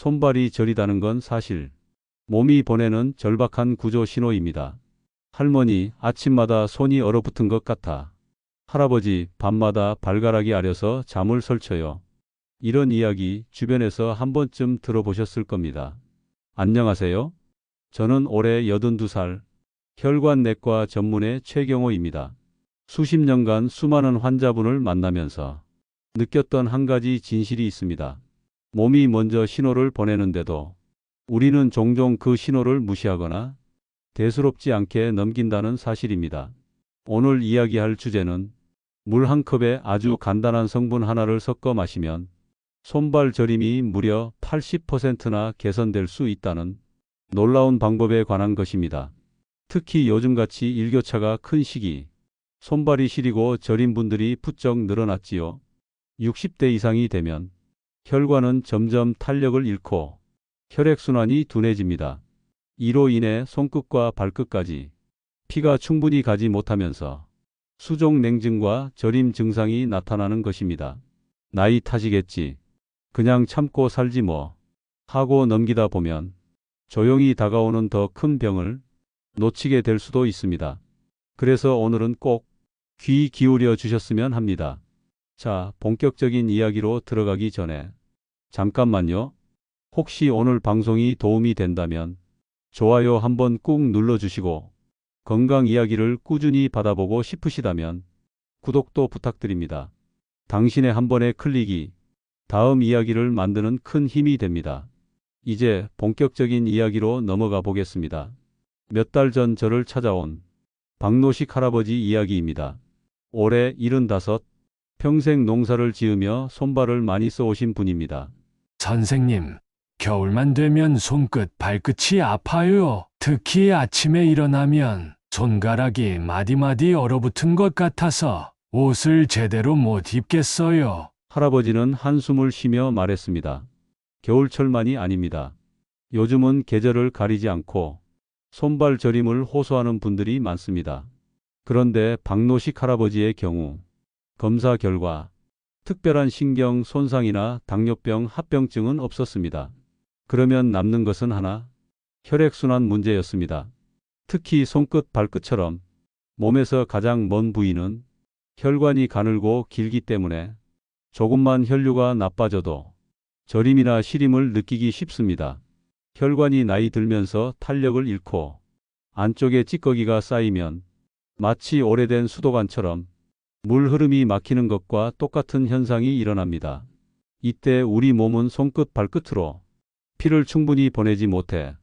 손발이 저리다는 건 사실 몸이 보내는 절박한 구조 신호입니다. 할머니, 아침마다 손이 얼어붙은 것 같아. 할아버지, 밤마다 발가락이 아려서 잠을 설쳐요. 이런 이야기 주변에서 한 번쯤 들어보셨을 겁니다. 안녕하세요. 저는 올해 82살 혈관내과 전문의 최경호입니다. 수십 년간 수많은 환자분을 만나면서 느꼈던 한 가지 진실이 있습니다. 몸이 먼저 신호를 보내는데도 우리는 종종 그 신호를 무시하거나 대수롭지 않게 넘긴다는 사실입니다. 오늘 이야기할 주제는 물 한 컵에 아주 간단한 성분 하나를 섞어 마시면 손발 저림이 무려 80%나 개선될 수 있다는 놀라운 방법에 관한 것입니다. 특히 요즘같이 일교차가 큰 시기, 손발이 시리고 저린 분들이 부쩍 늘어났지요. 60대 이상이 되면 혈관은 점점 탄력을 잃고 혈액순환이 둔해집니다. 이로 인해 손끝과 발끝까지 피가 충분히 가지 못하면서 수족 냉증과 저림 증상이 나타나는 것입니다. 나이 탓이겠지. 그냥 참고 살지 뭐 하고 넘기다 보면 조용히 다가오는 더 큰 병을 놓치게 될 수도 있습니다. 그래서 오늘은 꼭 귀 기울여 주셨으면 합니다. 자, 본격적인 이야기로 들어가기 전에 잠깐만요. 혹시 오늘 방송이 도움이 된다면 좋아요 한번 꾹 눌러주시고 건강 이야기를 꾸준히 받아보고 싶으시다면 구독도 부탁드립니다. 당신의 한 번의 클릭이 다음 이야기를 만드는 큰 힘이 됩니다. 이제 본격적인 이야기로 넘어가 보겠습니다. 몇 달 전 저를 찾아온 박노식 할아버지 이야기입니다. 올해 75, 평생 농사를 지으며 손발을 많이 써오신 분입니다. 선생님, 겨울만 되면 손끝, 발끝이 아파요. 특히 아침에 일어나면 손가락이 마디마디 얼어붙은 것 같아서 옷을 제대로 못 입겠어요. 할아버지는 한숨을 쉬며 말했습니다. 겨울철만이 아닙니다. 요즘은 계절을 가리지 않고 손발 저림을 호소하는 분들이 많습니다. 그런데 박노식 할아버지의 경우 검사 결과 특별한 신경 손상이나 당뇨병, 합병증은 없었습니다. 그러면 남는 것은 하나, 혈액순환 문제였습니다. 특히 손끝, 발끝처럼 몸에서 가장 먼 부위는 혈관이 가늘고 길기 때문에 조금만 혈류가 나빠져도 저림이나 시림을 느끼기 쉽습니다. 혈관이 나이 들면서 탄력을 잃고 안쪽에 찌꺼기가 쌓이면 마치 오래된 수도관처럼 물 흐름이 막히는 것과 똑같은 현상이 일어납니다. 이때 우리 몸은 손끝, 발끝으로 피를 충분히 보내지 못해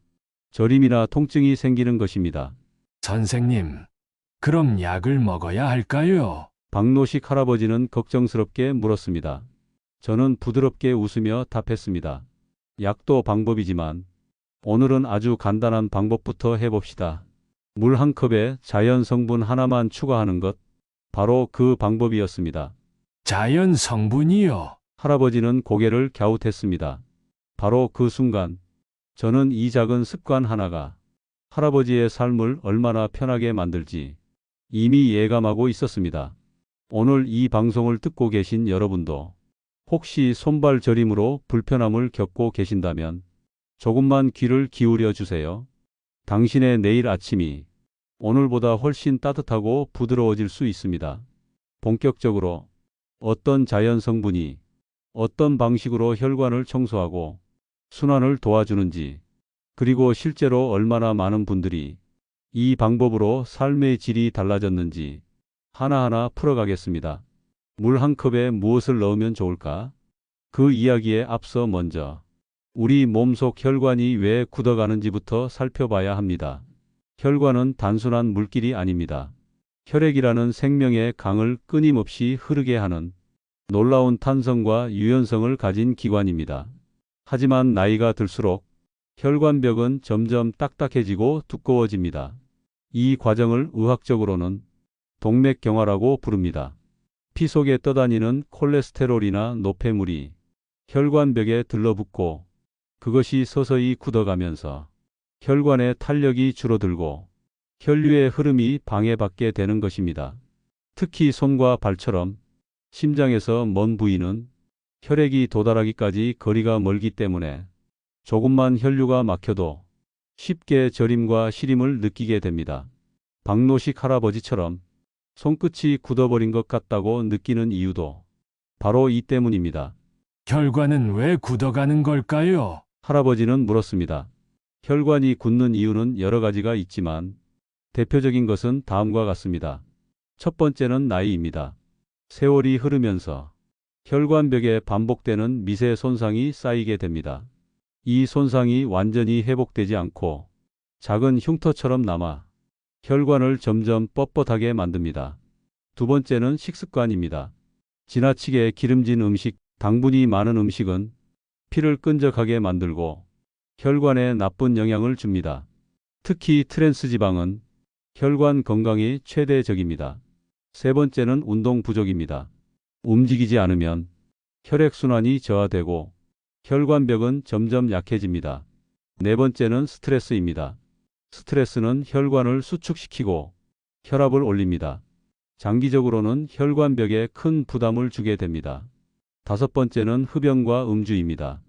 저림이나 통증이 생기는 것입니다. 선생님, 그럼 약을 먹어야 할까요? 박노식 할아버지는 걱정스럽게 물었습니다. 저는 부드럽게 웃으며 답했습니다. 약도 방법이지만 오늘은 아주 간단한 방법부터 해봅시다. 물 한 컵에 자연 성분 하나만 추가하는 것, 바로 그 방법이었습니다. 자연 성분이요. 할아버지는 고개를 갸웃했습니다. 바로 그 순간 저는 이 작은 습관 하나가 할아버지의 삶을 얼마나 편하게 만들지 이미 예감하고 있었습니다. 오늘 이 방송을 듣고 계신 여러분도 혹시 손발 저림으로 불편함을 겪고 계신다면 조금만 귀를 기울여 주세요. 당신의 내일 아침이 오늘보다 훨씬 따뜻하고 부드러워질 수 있습니다. 본격적으로 어떤 자연 성분이 어떤 방식으로 혈관을 청소하고 순환을 도와주는지, 그리고 실제로 얼마나 많은 분들이 이 방법으로 삶의 질이 달라졌는지 하나하나 풀어가겠습니다. 물 한 컵에 무엇을 넣으면 좋을까? 그 이야기에 앞서 먼저 우리 몸속 혈관이 왜 굳어가는지부터 살펴봐야 합니다. 혈관은 단순한 물길이 아닙니다. 혈액이라는 생명의 강을 끊임없이 흐르게 하는 놀라운 탄성과 유연성을 가진 기관입니다. 하지만 나이가 들수록 혈관벽은 점점 딱딱해지고 두꺼워집니다. 이 과정을 의학적으로는 동맥경화라고 부릅니다. 피 속에 떠다니는 콜레스테롤이나 노폐물이 혈관벽에 들러붙고 그것이 서서히 굳어가면서 혈관의 탄력이 줄어들고 혈류의 흐름이 방해받게 되는 것입니다. 특히 손과 발처럼 심장에서 먼 부위는 혈액이 도달하기까지 거리가 멀기 때문에 조금만 혈류가 막혀도 쉽게 저림과 시림을 느끼게 됩니다. 박노식 할아버지처럼 손끝이 굳어버린 것 같다고 느끼는 이유도 바로 이 때문입니다. 혈관은 왜 굳어가는 걸까요? 할아버지는 물었습니다. 혈관이 굳는 이유는 여러 가지가 있지만 대표적인 것은 다음과 같습니다. 첫 번째는 나이입니다. 세월이 흐르면서 혈관벽에 반복되는 미세 손상이 쌓이게 됩니다. 이 손상이 완전히 회복되지 않고 작은 흉터처럼 남아 혈관을 점점 뻣뻣하게 만듭니다. 두 번째는 식습관입니다. 지나치게 기름진 음식, 당분이 많은 음식은 피를 끈적하게 만들고 혈관에 나쁜 영향을 줍니다. 특히 트랜스 지방은 혈관 건강에 최대 적입니다. 세 번째는 운동 부족입니다. 움직이지 않으면 혈액순환이 저하되고 혈관벽은 점점 약해집니다. 네 번째는 스트레스입니다. 스트레스는 혈관을 수축시키고 혈압을 올립니다. 장기적으로는 혈관벽에 큰 부담을 주게 됩니다. 다섯 번째는 흡연과 음주입니다.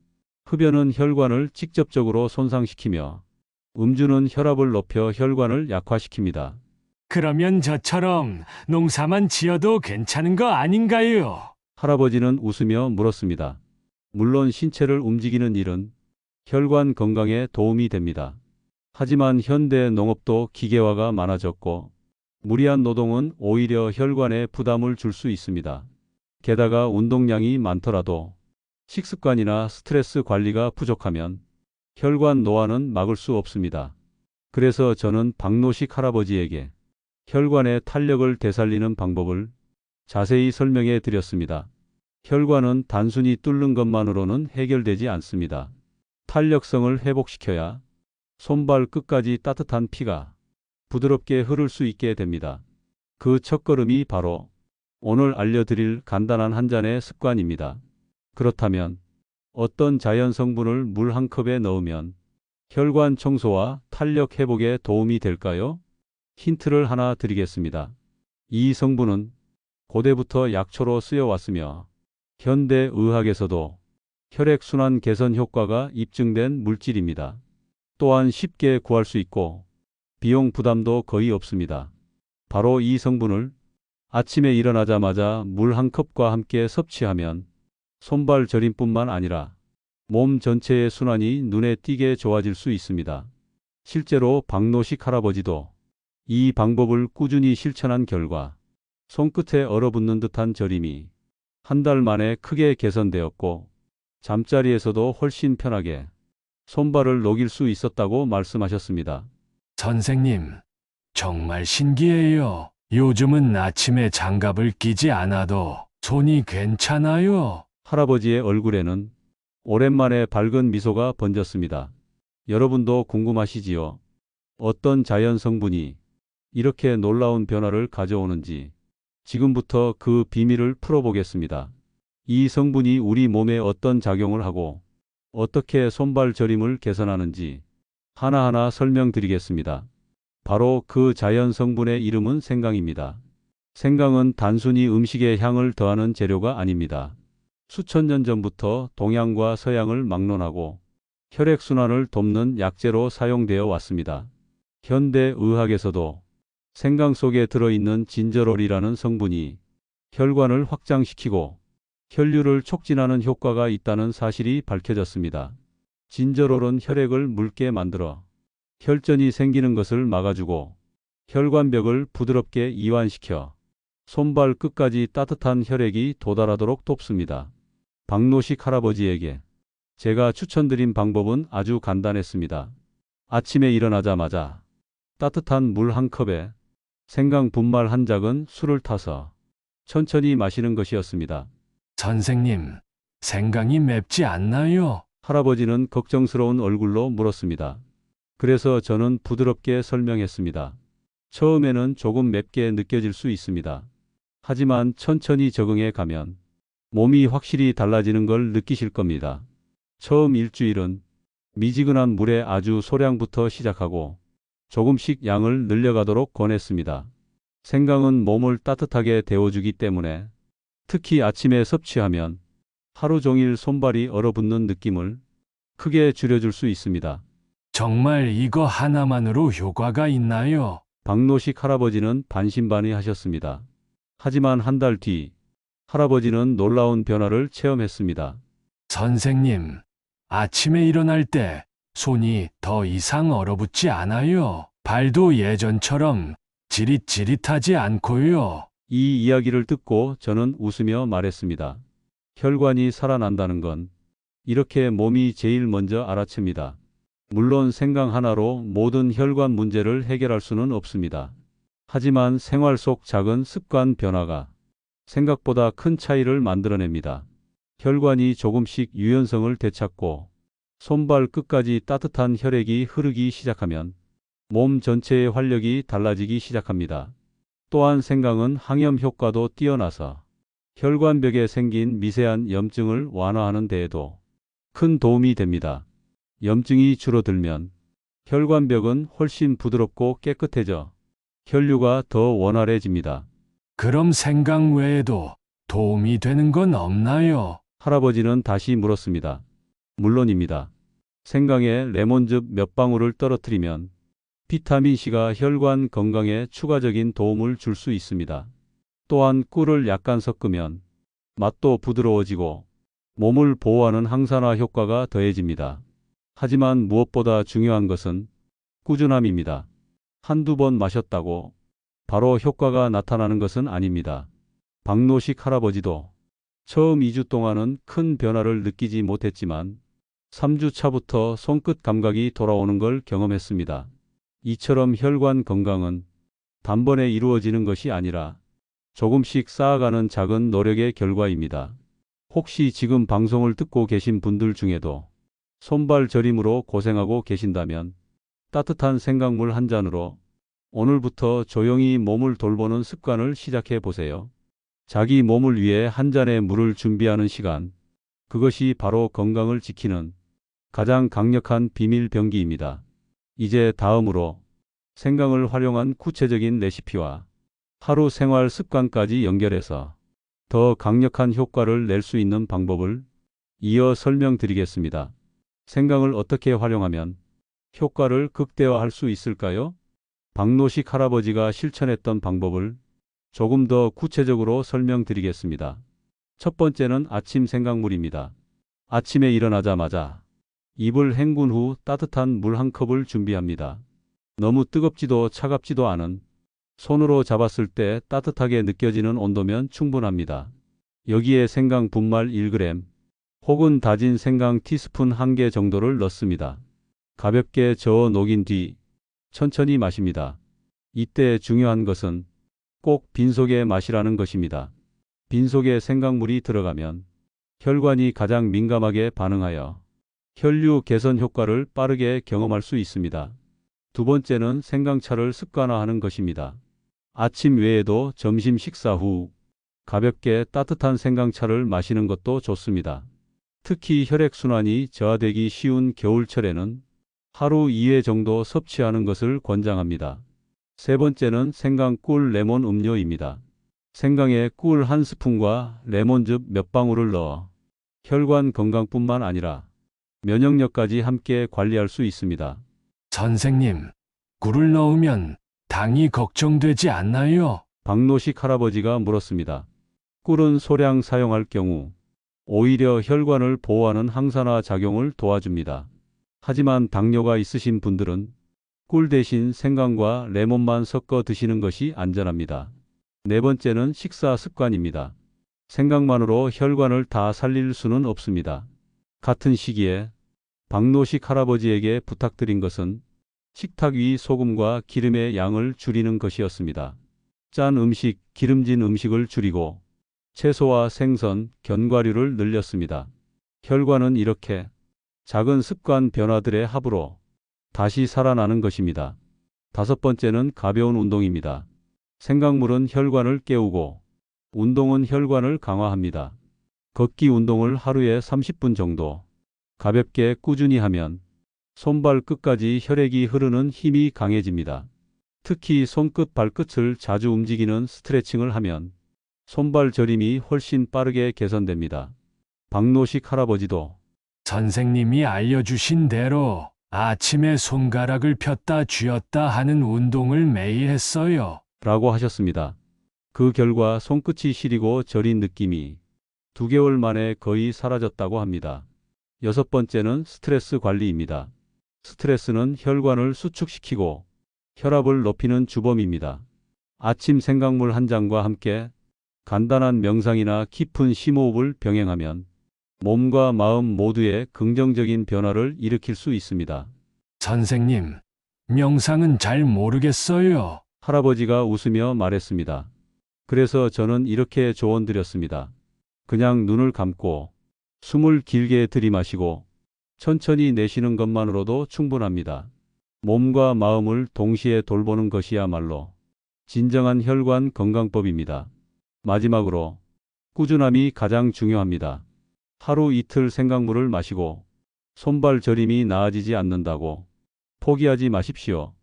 흡연은 혈관을 직접적으로 손상시키며 음주는 혈압을 높여 혈관을 약화시킵니다. 그러면 저처럼 농사만 지어도 괜찮은 거 아닌가요? 할아버지는 웃으며 물었습니다. 물론 신체를 움직이는 일은 혈관 건강에 도움이 됩니다. 하지만 현대 농업도 기계화가 많아졌고 무리한 노동은 오히려 혈관에 부담을 줄 수 있습니다. 게다가 운동량이 많더라도 식습관이나 스트레스 관리가 부족하면 혈관 노화는 막을 수 없습니다. 그래서 저는 박노식 할아버지에게 혈관의 탄력을 되살리는 방법을 자세히 설명해 드렸습니다. 혈관은 단순히 뚫는 것만으로는 해결되지 않습니다. 탄력성을 회복시켜야 손발 끝까지 따뜻한 피가 부드럽게 흐를 수 있게 됩니다. 그 첫걸음이 바로 오늘 알려드릴 간단한 한 잔의 습관입니다. 그렇다면 어떤 자연 성분을 물 한 컵에 넣으면 혈관 청소와 탄력 회복에 도움이 될까요? 힌트를 하나 드리겠습니다. 이 성분은 고대부터 약초로 쓰여왔으며 현대 의학에서도 혈액순환 개선 효과가 입증된 물질입니다. 또한 쉽게 구할 수 있고 비용 부담도 거의 없습니다. 바로 이 성분을 아침에 일어나자마자 물 한 컵과 함께 섭취하면 손발 저림뿐만 아니라 몸 전체의 순환이 눈에 띄게 좋아질 수 있습니다. 실제로 박노식 할아버지도 이 방법을 꾸준히 실천한 결과 손끝에 얼어붙는 듯한 저림이 한 달 만에 크게 개선되었고 잠자리에서도 훨씬 편하게 손발을 녹일 수 있었다고 말씀하셨습니다. 선생님, 정말 신기해요. 요즘은 아침에 장갑을 끼지 않아도 손이 괜찮아요. 할아버지의 얼굴에는 오랜만에 밝은 미소가 번졌습니다. 여러분도 궁금하시지요? 어떤 자연 성분이 이렇게 놀라운 변화를 가져오는지 지금부터 그 비밀을 풀어보겠습니다. 이 성분이 우리 몸에 어떤 작용을 하고 어떻게 손발 저림을 개선하는지 하나하나 설명드리겠습니다. 바로 그 자연 성분의 이름은 생강입니다. 생강은 단순히 음식에 향을 더하는 재료가 아닙니다. 수천 년 전부터 동양과 서양을 막론하고 혈액순환을 돕는 약재로 사용되어 왔습니다. 현대 의학에서도 생강 속에 들어있는 진저롤이라는 성분이 혈관을 확장시키고 혈류를 촉진하는 효과가 있다는 사실이 밝혀졌습니다. 진저롤은 혈액을 묽게 만들어 혈전이 생기는 것을 막아주고 혈관벽을 부드럽게 이완시켜 손발 끝까지 따뜻한 혈액이 도달하도록 돕습니다. 박노식 할아버지에게 제가 추천드린 방법은 아주 간단했습니다. 아침에 일어나자마자 따뜻한 물 한 컵에 생강 분말 한 작은 술을 타서 천천히 마시는 것이었습니다. 선생님, 생강이 맵지 않나요? 할아버지는 걱정스러운 얼굴로 물었습니다. 그래서 저는 부드럽게 설명했습니다. 처음에는 조금 맵게 느껴질 수 있습니다. 하지만 천천히 적응해 가면 몸이 확실히 달라지는 걸 느끼실 겁니다. 처음 일주일은 미지근한 물에 아주 소량부터 시작하고 조금씩 양을 늘려가도록 권했습니다. 생강은 몸을 따뜻하게 데워주기 때문에 특히 아침에 섭취하면 하루 종일 손발이 얼어붙는 느낌을 크게 줄여줄 수 있습니다. 정말 이거 하나만으로 효과가 있나요? 박노식 할아버지는 반신반의하셨습니다. 하지만 한 달 뒤 할아버지는 놀라운 변화를 체험했습니다. 선생님, 아침에 일어날 때 손이 더 이상 얼어붙지 않아요. 발도 예전처럼 지릿지릿하지 않고요. 이 이야기를 듣고 저는 웃으며 말했습니다. 혈관이 살아난다는 건 이렇게 몸이 제일 먼저 알아챕니다. 물론 생강 하나로 모든 혈관 문제를 해결할 수는 없습니다. 하지만 생활 속 작은 습관 변화가 생각보다 큰 차이를 만들어냅니다. 혈관이 조금씩 유연성을 되찾고 손발 끝까지 따뜻한 혈액이 흐르기 시작하면 몸 전체의 활력이 달라지기 시작합니다. 또한 생강은 항염 효과도 뛰어나서 혈관벽에 생긴 미세한 염증을 완화하는 데에도 큰 도움이 됩니다. 염증이 줄어들면 혈관벽은 훨씬 부드럽고 깨끗해져 혈류가 더 원활해집니다. 그럼 생강 외에도 도움이 되는 건 없나요? 할아버지는 다시 물었습니다. 물론입니다. 생강에 레몬즙 몇 방울을 떨어뜨리면 비타민C가 혈관 건강에 추가적인 도움을 줄 수 있습니다. 또한 꿀을 약간 섞으면 맛도 부드러워지고 몸을 보호하는 항산화 효과가 더해집니다. 하지만 무엇보다 중요한 것은 꾸준함입니다. 한두 번 마셨다고 바로 효과가 나타나는 것은 아닙니다. 박노식 할아버지도 처음 2주 동안은 큰 변화를 느끼지 못했지만 3주 차부터 손끝 감각이 돌아오는 걸 경험했습니다. 이처럼 혈관 건강은 단번에 이루어지는 것이 아니라 조금씩 쌓아가는 작은 노력의 결과입니다. 혹시 지금 방송을 듣고 계신 분들 중에도 손발 저림으로 고생하고 계신다면 따뜻한 생강물 한 잔으로 오늘부터 조용히 몸을 돌보는 습관을 시작해 보세요. 자기 몸을 위해 한 잔의 물을 준비하는 시간, 그것이 바로 건강을 지키는 가장 강력한 비밀 병기입니다. 이제 다음으로 생강을 활용한 구체적인 레시피와 하루 생활 습관까지 연결해서 더 강력한 효과를 낼 수 있는 방법을 이어 설명드리겠습니다. 생강을 어떻게 활용하면 효과를 극대화할 수 있을까요? 박노식 할아버지가 실천했던 방법을 조금 더 구체적으로 설명드리겠습니다. 첫 번째는 아침 생강물입니다. 아침에 일어나자마자 입을 헹군 후 따뜻한 물 한 컵을 준비합니다. 너무 뜨겁지도 차갑지도 않은 손으로 잡았을 때 따뜻하게 느껴지는 온도면 충분합니다. 여기에 생강 분말 1g 혹은 다진 생강 티스푼 1개 정도를 넣습니다. 가볍게 저어 녹인 뒤 천천히 마십니다. 이때 중요한 것은 꼭 빈속에 마시라는 것입니다. 빈속에 생강물이 들어가면 혈관이 가장 민감하게 반응하여 혈류 개선 효과를 빠르게 경험할 수 있습니다. 두 번째는 생강차를 습관화하는 것입니다. 아침 외에도 점심 식사 후 가볍게 따뜻한 생강차를 마시는 것도 좋습니다. 특히 혈액순환이 저하되기 쉬운 겨울철에는 하루 2회 정도 섭취하는 것을 권장합니다. 세 번째는 생강꿀 레몬 음료입니다. 생강에 꿀 한 스푼과 레몬즙 몇 방울을 넣어 혈관 건강뿐만 아니라 면역력까지 함께 관리할 수 있습니다. 선생님, 꿀을 넣으면 당이 걱정되지 않나요? 박노식 할아버지가 물었습니다. 꿀은 소량 사용할 경우 오히려 혈관을 보호하는 항산화 작용을 도와줍니다. 하지만 당뇨가 있으신 분들은 꿀 대신 생강과 레몬만 섞어 드시는 것이 안전합니다. 네 번째는 식사 습관입니다. 생강만으로 혈관을 다 살릴 수는 없습니다. 같은 시기에 박노식 할아버지에게 부탁드린 것은 식탁 위 소금과 기름의 양을 줄이는 것이었습니다. 짠 음식, 기름진 음식을 줄이고 채소와 생선, 견과류를 늘렸습니다. 혈관은 이렇게 작은 습관 변화들의 합으로 다시 살아나는 것입니다. 다섯 번째는 가벼운 운동입니다. 생강물은 혈관을 깨우고 운동은 혈관을 강화합니다. 걷기 운동을 하루에 30분 정도 가볍게 꾸준히 하면 손발 끝까지 혈액이 흐르는 힘이 강해집니다. 특히 손끝 발끝을 자주 움직이는 스트레칭을 하면 손발 저림이 훨씬 빠르게 개선됩니다. 박노식 할아버지도 선생님이 알려주신 대로 아침에 손가락을 폈다 쥐었다 하는 운동을 매일 했어요. 라고 하셨습니다. 그 결과 손끝이 시리고 저린 느낌이 2개월 만에 거의 사라졌다고 합니다. 6번째는 스트레스 관리입니다. 스트레스는 혈관을 수축시키고 혈압을 높이는 주범입니다. 아침 생강물 한 잔과 함께 간단한 명상이나 깊은 심호흡을 병행하면 몸과 마음 모두에 긍정적인 변화를 일으킬 수 있습니다. 선생님, 명상은 잘 모르겠어요. 할아버지가 웃으며 말했습니다. 그래서 저는 이렇게 조언드렸습니다. 그냥 눈을 감고 숨을 길게 들이마시고 천천히 내쉬는 것만으로도 충분합니다. 몸과 마음을 동시에 돌보는 것이야말로 진정한 혈관 건강법입니다. 마지막으로 꾸준함이 가장 중요합니다. 하루 이틀 생강물을 마시고 손발 저림이 나아지지 않는다고 포기하지 마십시오.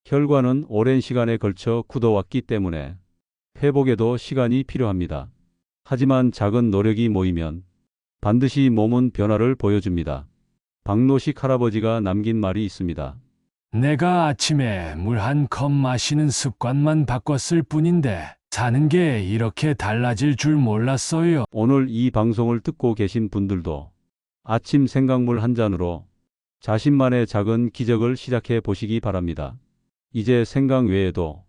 혈관은 오랜 시간에 걸쳐 굳어왔기 때문에 회복에도 시간이 필요합니다. 하지만 작은 노력이 모이면 반드시 몸은 변화를 보여줍니다. 박노식 할아버지가 남긴 말이 있습니다. 내가 아침에 물 한 컵 마시는 습관만 바꿨을 뿐인데 사는 게 이렇게 달라질 줄 몰랐어요. 오늘 이 방송을 듣고 계신 분들도 아침 생강물 한 잔으로 자신만의 작은 기적을 시작해 보시기 바랍니다. 이제 생강 외에도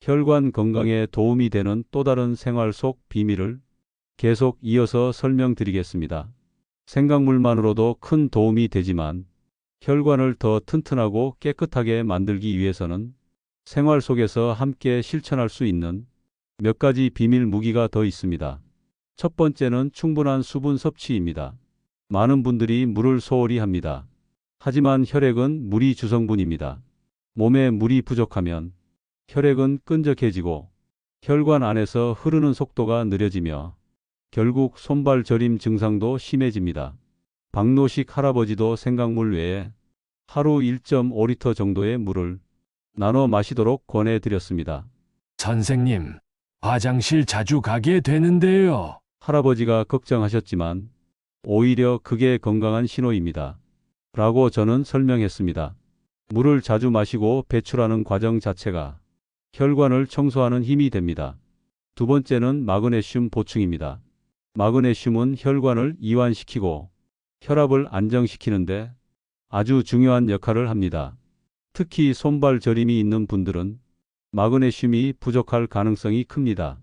혈관 건강에 도움이 되는 또 다른 생활 속 비밀을 계속 이어서 설명드리겠습니다. 생강물만으로도 큰 도움이 되지만 혈관을 더 튼튼하고 깨끗하게 만들기 위해서는 생활 속에서 함께 실천할 수 있는 몇 가지 비밀 무기가 더 있습니다. 첫 번째는 충분한 수분 섭취입니다. 많은 분들이 물을 소홀히 합니다. 하지만 혈액은 물이 주성분입니다. 몸에 물이 부족하면 혈액은 끈적해지고 혈관 안에서 흐르는 속도가 느려지며 결국 손발 저림 증상도 심해집니다. 박노식 할아버지도 생강물 외에 하루 1.5리터 정도의 물을 나눠 마시도록 권해드렸습니다. 선생님, 화장실 자주 가게 되는데요. 할아버지가 걱정하셨지만 오히려 그게 건강한 신호입니다. 라고 저는 설명했습니다. 물을 자주 마시고 배출하는 과정 자체가 혈관을 청소하는 힘이 됩니다. 두 번째는 마그네슘 보충입니다. 마그네슘은 혈관을 이완시키고 혈압을 안정시키는데 아주 중요한 역할을 합니다. 특히 손발 저림이 있는 분들은 마그네슘이 부족할 가능성이 큽니다.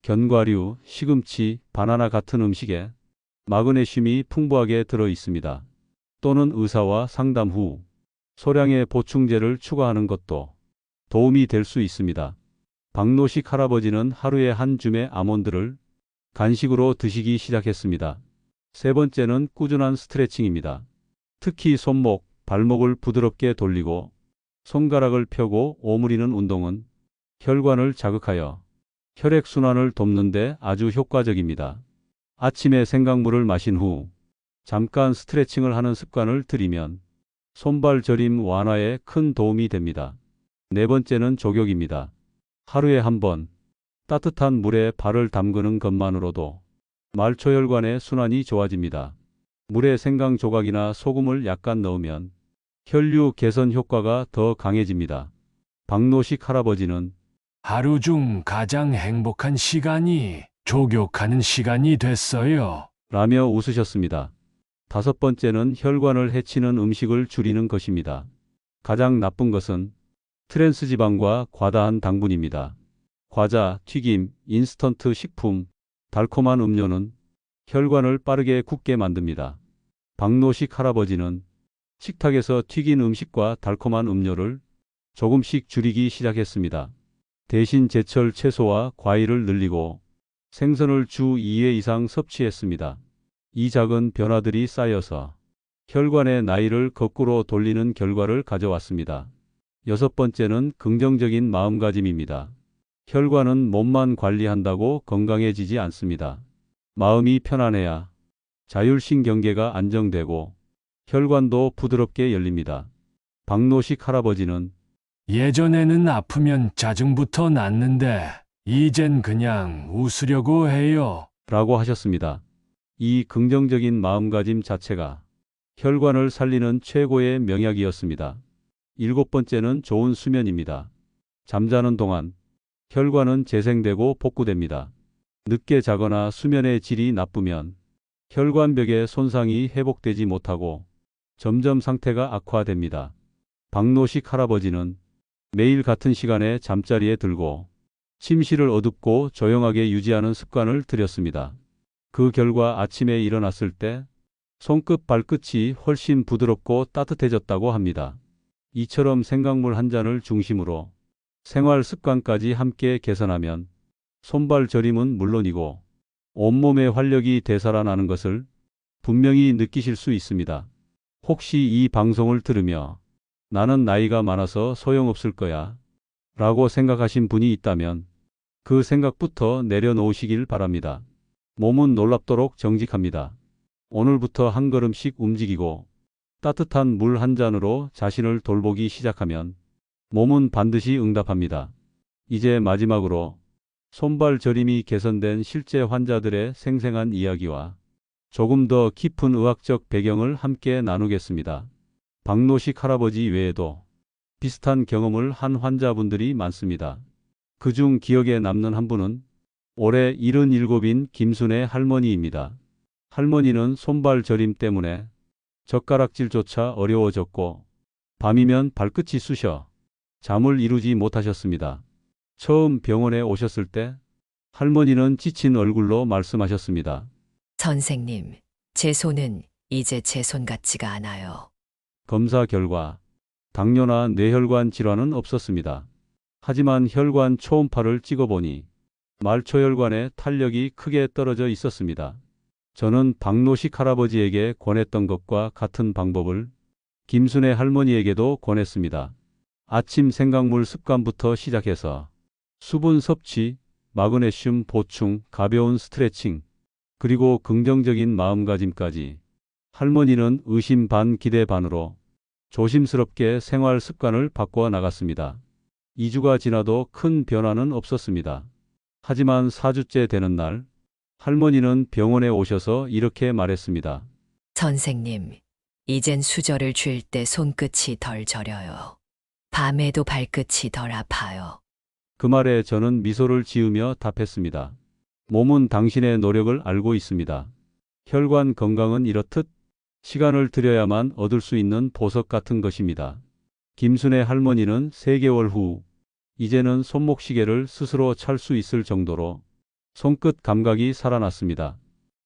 견과류, 시금치, 바나나 같은 음식에 마그네슘이 풍부하게 들어 있습니다. 또는 의사와 상담 후 소량의 보충제를 추가하는 것도 도움이 될 수 있습니다. 박노식 할아버지는 하루에 한 줌의 아몬드를 간식으로 드시기 시작했습니다. 세 번째는 꾸준한 스트레칭입니다. 특히 손목, 발목을 부드럽게 돌리고 손가락을 펴고 오므리는 운동은 혈관을 자극하여 혈액순환을 돕는 데 아주 효과적입니다. 아침에 생강물을 마신 후 잠깐 스트레칭을 하는 습관을 들이면 손발 저림 완화에 큰 도움이 됩니다. 네 번째는 족욕입니다. 하루에 한 번 따뜻한 물에 발을 담그는 것만으로도 말초혈관의 순환이 좋아집니다. 물에 생강 조각이나 소금을 약간 넣으면 혈류 개선 효과가 더 강해집니다. 박노식 할아버지는 하루 중 가장 행복한 시간이 족욕하는 시간이 됐어요. 라며 웃으셨습니다. 다섯 번째는 혈관을 해치는 음식을 줄이는 것입니다. 가장 나쁜 것은 트랜스 지방과 과다한 당분입니다. 과자, 튀김, 인스턴트 식품, 달콤한 음료는 혈관을 빠르게 굳게 만듭니다. 박노식 할아버지는 식탁에서 튀긴 음식과 달콤한 음료를 조금씩 줄이기 시작했습니다. 대신 제철 채소와 과일을 늘리고 생선을 주 2회 이상 섭취했습니다. 이 작은 변화들이 쌓여서 혈관의 나이를 거꾸로 돌리는 결과를 가져왔습니다. 여섯 번째는 긍정적인 마음가짐입니다. 혈관은 몸만 관리한다고 건강해지지 않습니다. 마음이 편안해야 자율신경계가 안정되고 혈관도 부드럽게 열립니다. 박노식 할아버지는 예전에는 아프면 짜증부터 났는데 이젠 그냥 웃으려고 해요. 라고 하셨습니다. 이 긍정적인 마음가짐 자체가 혈관을 살리는 최고의 명약이었습니다. 일곱 번째는 좋은 수면입니다. 잠자는 동안 혈관은 재생되고 복구됩니다. 늦게 자거나 수면의 질이 나쁘면 혈관벽의 손상이 회복되지 못하고 점점 상태가 악화됩니다. 박노식 할아버지는 매일 같은 시간에 잠자리에 들고 침실을 어둡고 조용하게 유지하는 습관을 들였습니다. 그 결과 아침에 일어났을 때 손끝 발끝이 훨씬 부드럽고 따뜻해졌다고 합니다. 이처럼 생강물 한 잔을 중심으로 생활 습관까지 함께 개선하면 손발 저림은 물론이고 온몸의 활력이 되살아나는 것을 분명히 느끼실 수 있습니다. 혹시 이 방송을 들으며 나는 나이가 많아서 소용없을 거야 라고 생각하신 분이 있다면 그 생각부터 내려놓으시길 바랍니다. 몸은 놀랍도록 정직합니다. 오늘부터 한 걸음씩 움직이고 따뜻한 물 한 잔으로 자신을 돌보기 시작하면 몸은 반드시 응답합니다. 이제 마지막으로 손발 저림이 개선된 실제 환자들의 생생한 이야기와 조금 더 깊은 의학적 배경을 함께 나누겠습니다. 박노식 할아버지 외에도 비슷한 경험을 한 환자분들이 많습니다. 그중 기억에 남는 한 분은 올해 77인 김순애 할머니입니다. 할머니는 손발 저림 때문에 젓가락질조차 어려워졌고 밤이면 발끝이 쑤셔 잠을 이루지 못하셨습니다. 처음 병원에 오셨을 때 할머니는 지친 얼굴로 말씀하셨습니다. 선생님, 제 손은 이제 제 손 같지가 않아요. 검사 결과 당뇨나 뇌혈관 질환은 없었습니다. 하지만 혈관 초음파를 찍어보니 말초혈관의 탄력이 크게 떨어져 있었습니다. 저는 박노식 할아버지에게 권했던 것과 같은 방법을 김순애 할머니에게도 권했습니다. 아침 생강물 습관부터 시작해서 수분 섭취, 마그네슘 보충, 가벼운 스트레칭, 그리고 긍정적인 마음가짐까지 할머니는 의심 반 기대 반으로 조심스럽게 생활 습관을 바꿔 나갔습니다. 2주가 지나도 큰 변화는 없었습니다. 하지만 4주째 되는 날 할머니는 병원에 오셔서 이렇게 말했습니다. 선생님, 이젠 수저를 쥘 때 손끝이 덜 저려요. 밤에도 발끝이 덜 아파요. 그 말에 저는 미소를 지으며 답했습니다. 몸은 당신의 노력을 알고 있습니다. 혈관 건강은 이렇듯 시간을 들여야만 얻을 수 있는 보석 같은 것입니다. 김순애 할머니는 3개월 후 이제는 손목시계를 스스로 찰 수 있을 정도로 손끝 감각이 살아났습니다.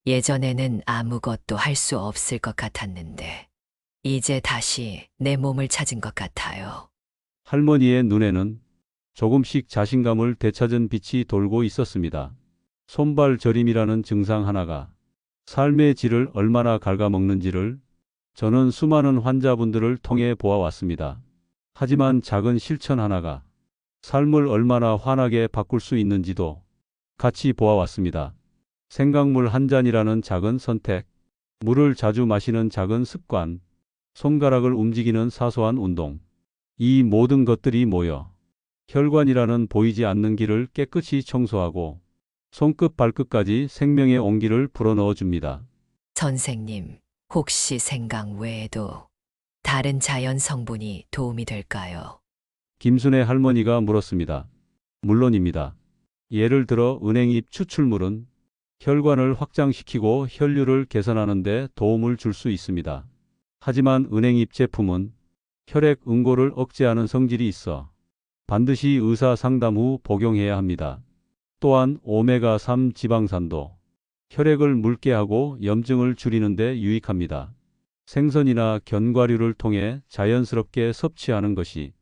예전에는 아무것도 할 수 없을 것 같았는데, 이제 다시 내 몸을 찾은 것 같아요. 할머니의 눈에는 조금씩 자신감을 되찾은 빛이 돌고 있었습니다. 손발 저림이라는 증상 하나가 삶의 질을 얼마나 갉아먹는지를 저는 수많은 환자분들을 통해 보아왔습니다. 하지만 작은 실천 하나가 삶을 얼마나 환하게 바꿀 수 있는지도 같이 보아왔습니다. 생강물 한 잔이라는 작은 선택, 물을 자주 마시는 작은 습관, 손가락을 움직이는 사소한 운동, 이 모든 것들이 모여 혈관이라는 보이지 않는 길을 깨끗이 청소하고 손끝 발끝까지 생명의 온기를 불어넣어 줍니다. 선생님, 혹시 생강 외에도 다른 자연 성분이 도움이 될까요? 김순애 할머니가 물었습니다. 물론입니다. 예를 들어 은행잎 추출물은 혈관을 확장시키고 혈류를 개선하는 데 도움을 줄 수 있습니다. 하지만 은행잎 제품은 혈액 응고를 억제하는 성질이 있어 반드시 의사 상담 후 복용해야 합니다. 또한 오메가3 지방산도 혈액을 묽게 하고 염증을 줄이는 데 유익합니다. 생선이나 견과류를 통해 자연스럽게 섭취하는 것이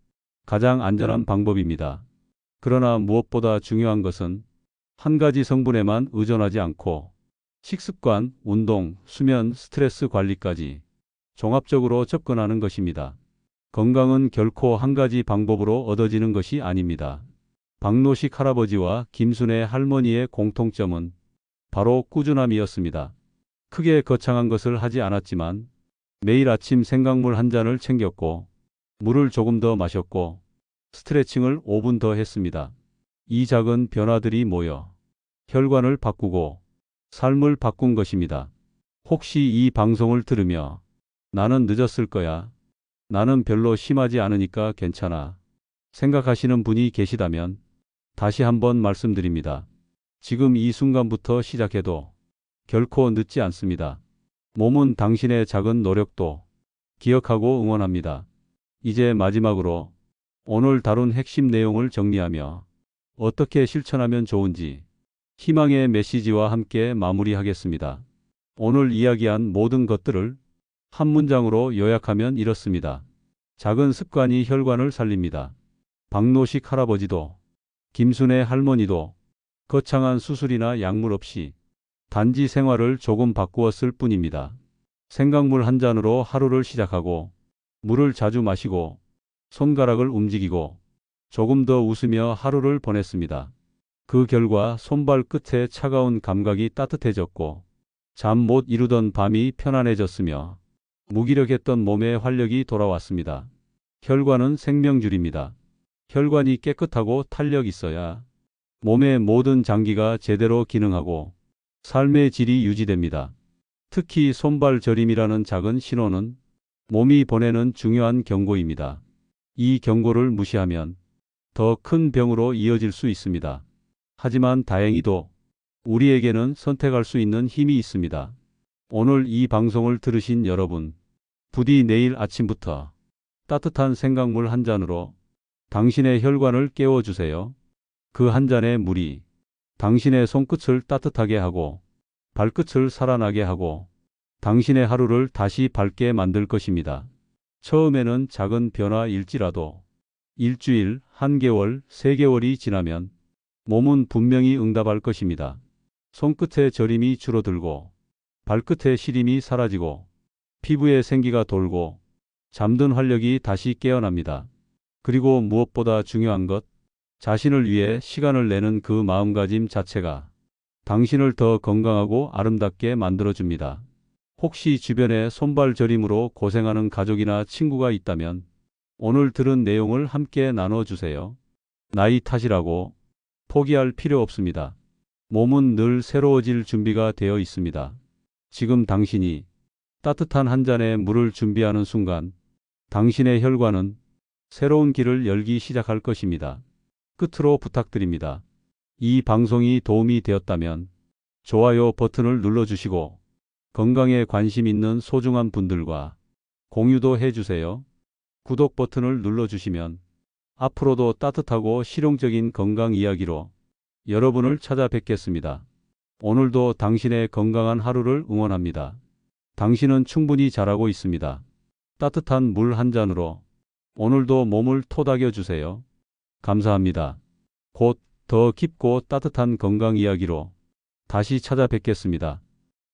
가장 안전한 방법입니다. 그러나 무엇보다 중요한 것은 한 가지 성분에만 의존하지 않고 식습관, 운동, 수면, 스트레스 관리까지 종합적으로 접근하는 것입니다. 건강은 결코 한 가지 방법으로 얻어지는 것이 아닙니다. 박노식 할아버지와 김순애 할머니의 공통점은 바로 꾸준함이었습니다. 크게 거창한 것을 하지 않았지만 매일 아침 생강물 한 잔을 챙겼고 물을 조금 더 마셨고 스트레칭을 5분 더 했습니다. 이 작은 변화들이 모여 혈관을 바꾸고 삶을 바꾼 것입니다. 혹시 이 방송을 들으며 나는 늦었을 거야. 나는 별로 심하지 않으니까 괜찮아. 생각하시는 분이 계시다면 다시 한번 말씀드립니다. 지금 이 순간부터 시작해도 결코 늦지 않습니다. 몸은 당신의 작은 노력도 기억하고 응원합니다. 이제 마지막으로 오늘 다룬 핵심 내용을 정리하며 어떻게 실천하면 좋은지 희망의 메시지와 함께 마무리하겠습니다. 오늘 이야기한 모든 것들을 한 문장으로 요약하면 이렇습니다. 작은 습관이 혈관을 살립니다. 박노식 할아버지도 김순애 할머니도 거창한 수술이나 약물 없이 단지 생활을 조금 바꾸었을 뿐입니다. 생강물 한 잔으로 하루를 시작하고 물을 자주 마시고 손가락을 움직이고 조금 더 웃으며 하루를 보냈습니다. 그 결과 손발 끝에 차가운 감각이 따뜻해졌고 잠 못 이루던 밤이 편안해졌으며 무기력했던 몸에 활력이 돌아왔습니다. 혈관은 생명줄입니다. 혈관이 깨끗하고 탄력 있어야 몸의 모든 장기가 제대로 기능하고 삶의 질이 유지됩니다. 특히 손발 저림이라는 작은 신호는 몸이 보내는 중요한 경고입니다. 이 경고를 무시하면 더 큰 병으로 이어질 수 있습니다. 하지만 다행히도 우리에게는 선택할 수 있는 힘이 있습니다. 오늘 이 방송을 들으신 여러분, 부디 내일 아침부터 따뜻한 생강물 한 잔으로 당신의 혈관을 깨워주세요. 그 한 잔의 물이 당신의 손끝을 따뜻하게 하고 발끝을 살아나게 하고 당신의 하루를 다시 밝게 만들 것입니다. 처음에는 작은 변화일지라도 일주일, 한 개월, 3개월이 지나면 몸은 분명히 응답할 것입니다. 손끝의 저림이 줄어들고 발끝의 시림이 사라지고 피부에 생기가 돌고 잠든 활력이 다시 깨어납니다. 그리고 무엇보다 중요한 것, 자신을 위해 시간을 내는 그 마음가짐 자체가 당신을 더 건강하고 아름답게 만들어줍니다. 혹시 주변에 손발 저림으로 고생하는 가족이나 친구가 있다면 오늘 들은 내용을 함께 나눠주세요. 나이 탓이라고 포기할 필요 없습니다. 몸은 늘 새로워질 준비가 되어 있습니다. 지금 당신이 따뜻한 한 잔의 물을 준비하는 순간 당신의 혈관은 새로운 길을 열기 시작할 것입니다. 끝으로 부탁드립니다. 이 방송이 도움이 되었다면 좋아요 버튼을 눌러주시고 건강에 관심 있는 소중한 분들과 공유도 해주세요. 구독 버튼을 눌러주시면 앞으로도 따뜻하고 실용적인 건강 이야기로 여러분을 찾아뵙겠습니다. 오늘도 당신의 건강한 하루를 응원합니다. 당신은 충분히 잘하고 있습니다. 따뜻한 물 한 잔으로 오늘도 몸을 토닥여 주세요. 감사합니다. 곧 더 깊고 따뜻한 건강 이야기로 다시 찾아뵙겠습니다.